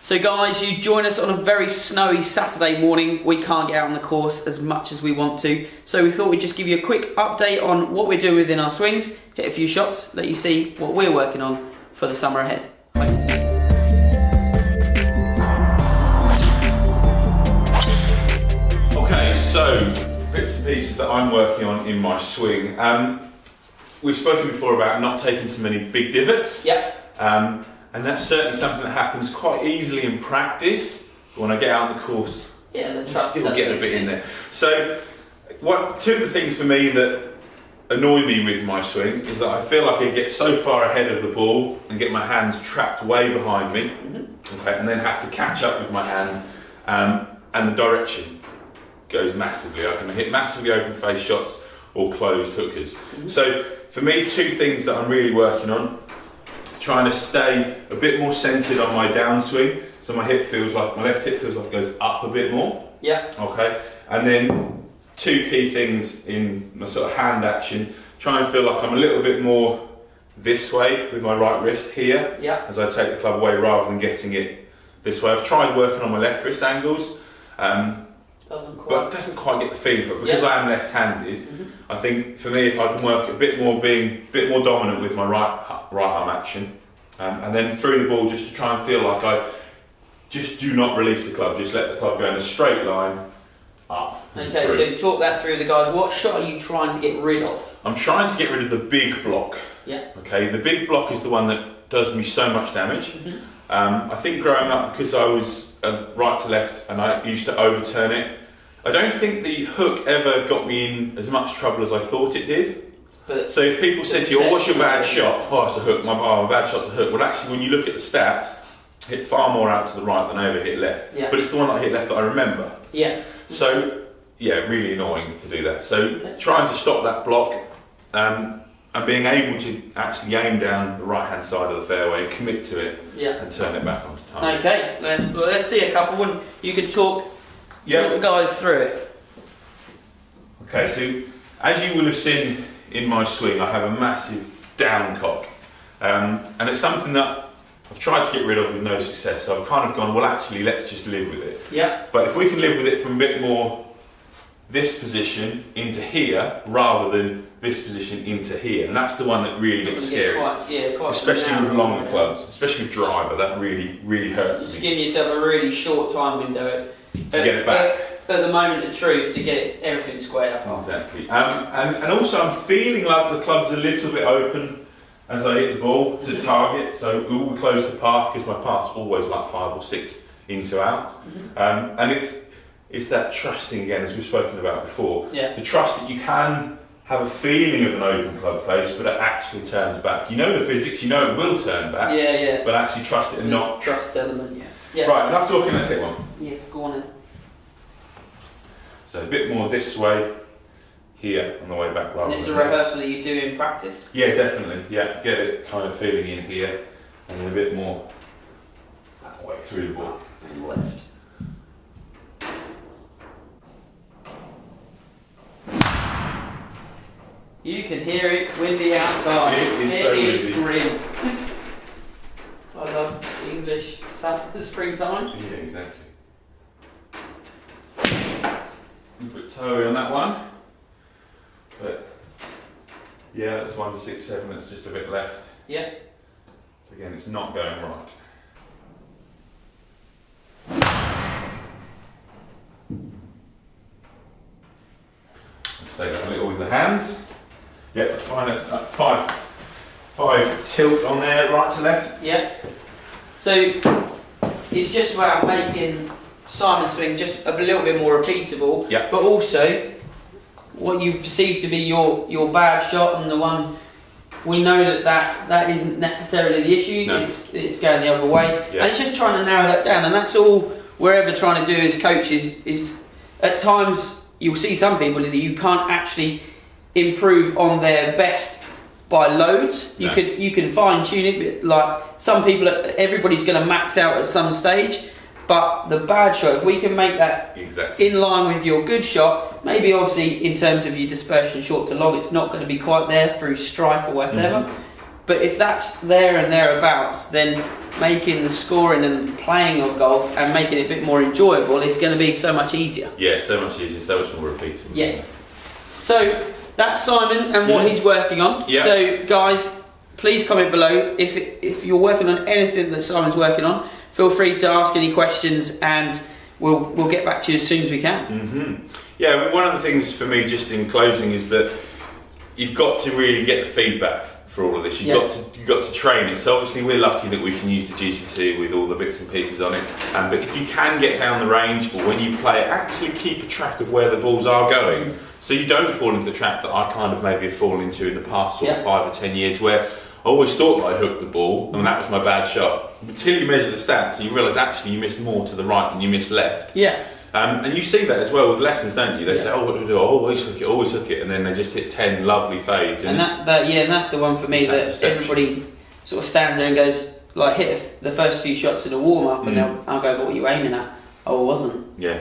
So guys, you join us on a very snowy Saturday morning. We can't get out on the course as much as we want to, so we thought we'd just give you a quick update on what we're doing within our swings, hit a few shots, let you see what we're working on for the summer ahead. Okay, so bits and pieces that I'm working on in my swing. We've spoken before about not taking so many big divots. Yep. And that's certainly something that happens quite easily in practice. But when I get out on the course, I still get a bit in there. So, two of the things for me that annoy me with my swing is that I feel like I get so far ahead of the ball and get my hands trapped way behind me, okay, and then have to catch up with my hands, and the direction goes massively. I can hit massively open face shots or closed hookers. So, for me, two things that I'm really working on. Trying to stay a bit more centered on my downswing, so my left hip feels like it goes up a bit more. Yeah. Okay. And then two key things in my sort of hand action. Try and feel like I'm a little bit more this way with my right wrist here, as I take the club away rather than getting it this way. I've tried working on my left wrist angles, but it doesn't quite get the feeling for it because I am left-handed. I think for me, if I can work being a bit more dominant with my right arm action, and then through the ball, just to try and feel like I just do not release the club, just let the club go in a straight line up. Okay, so talk that through the guys. What shot are you trying to get rid of? I'm trying to get rid of the big block. Yeah. Okay, the big block is the one that does me so much damage. I think growing up, because I was right to left and I used to overturn it, I don't think the hook ever got me in as much trouble as I thought it did. So if people said to you, oh, what's your bad shot? Oh, it's a hook. My bad shot's a hook. Well, actually, when you look at the stats, I hit far more out to the right than I ever hit left. Yeah. But it's the one that I hit left that I remember. Yeah. So, yeah, really annoying to do that. So trying to stop that block and being able to actually aim down the right-hand side of the fairway, commit to it, and turn it back onto target. Okay, well, let's see a couple and you can talk the guys through it. Okay, so as you will have seen in my swing, I have a massive down cock, and it's something that I've tried to get rid of with no success. So I've kind of gone, well, actually, let's just live with it. Yeah. But if we can live with it from a bit more this position into here rather than this position into here, and that's the one that really gets scary. Quite especially with longer clubs, especially with driver, that really hurts me. Just giving yourself a really short time window to get it back. At the moment of truth, to get everything squared up. Exactly. And also I'm feeling like the club's a little bit open as I hit the ball to target, so we will close the path because my path's always like 5 or 6 into out. And it's that trusting again, as we've spoken about before. The trust that you can have a feeling of an open club face, but it actually turns back. You know the physics, you know it will turn back. But actually trust it and not. Trust element, Right, enough talking, let's hit one. Yes, go on then. So a bit more this way, here on the way back. And this is a rehearsal that you do in practice? Yeah, definitely. Yeah, get it kind of feeling in here, and then a bit more that way through the ball. And left. You can hear it's windy outside. It is so windy. It is grim. I love English springtime. Yeah, exactly. You put toe on that one, but yeah, that's 1 6 7. That's just a bit left. Yeah. Again, it's not going right. Say that a little with the hands. Yeah, fine. That's 5 tilt on there, right to left. Yeah. So it's just about making Simon's swing just a little bit more repeatable, but also what you perceive to be your bad shot and the one we know that isn't necessarily the issue. No. It's going the other way, and it's just trying to narrow that down. And that's all we're ever trying to do as coaches. Is at times you'll see some people that you can't actually improve on their best by loads. You can fine tune it, but like some people, everybody's going to max out at some stage. But the bad shot, if we can make that in line with your good shot, maybe obviously in terms of your dispersion short to long, it's not going to be quite there through strike or whatever. But if that's there and thereabouts, then making the scoring and playing of golf and making it a bit more enjoyable, it's going to be so much easier. Yeah, so much easier, so much more repeatable. Yeah. So that's Simon and what he's working on. Yeah. So guys, please comment below if you're working on anything that Simon's working on. Feel free to ask any questions, and we'll get back to you as soon as we can. Mm-hmm. Yeah, I mean, one of the things for me, just in closing, is that you've got to really get the feedback for all of this. You've got to train it. So obviously we're lucky that we can use the GC2 with all the bits and pieces on it. But if you can get down the range, or when you play it, actually keep a track of where the balls are going, so you don't fall into the trap that I kind of maybe have fallen into in the past sort of 5 or 10 years, where I always thought that I hooked the ball and that was my bad shot. Until you measure the stats, you realise actually you missed more to the right than you missed left. Yeah. And you see that as well with lessons, don't you? They say, "Oh, what do we do? Oh, always hook it," and then they just hit 10 lovely fades. And that's the one for me that everybody sort of stands there and goes, like, hit the first few shots in a warm up, and I'll go, "What were you aiming at?" "Oh, I wasn't." Yeah.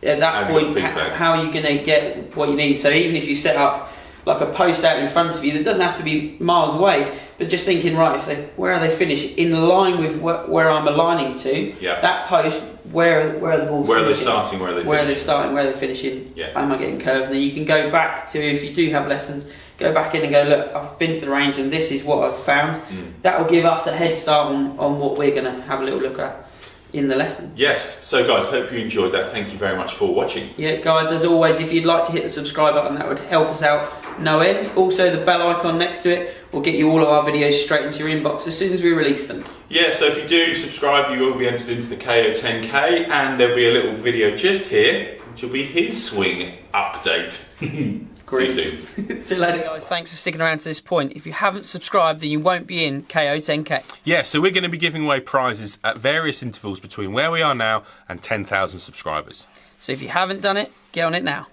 At that point, how are you going to get what you need? So even if you set up like a post out in front of you, that doesn't have to be miles away, but just thinking, right, where are they finished in line with where I'm aligning to, that post, where are the balls where are they starting, where are they starting, where are they finishing, am I getting curved? And then you can go back to, if you do have lessons, go back in and go, look, I've been to the range and this is what I've found. That will give us a head start on what we're going to have a little look at in the lesson. Yes, so guys, hope you enjoyed that. Thank you very much for watching. Yeah, guys, as always, if you'd like to hit the subscribe button, that would help us out no end. Also, the bell icon next to it will get you all of our videos straight into your inbox as soon as we release them. Yeah, so if you do subscribe, you will be entered into the KO 10K, and there'll be a little video just here, which will be his swing update. See you soon. See you later, guys. Thanks for sticking around to this point. If you haven't subscribed, then you won't be in KO 10K. Yeah, so we're going to be giving away prizes at various intervals between where we are now and 10,000 subscribers. So if you haven't done it, get on it now.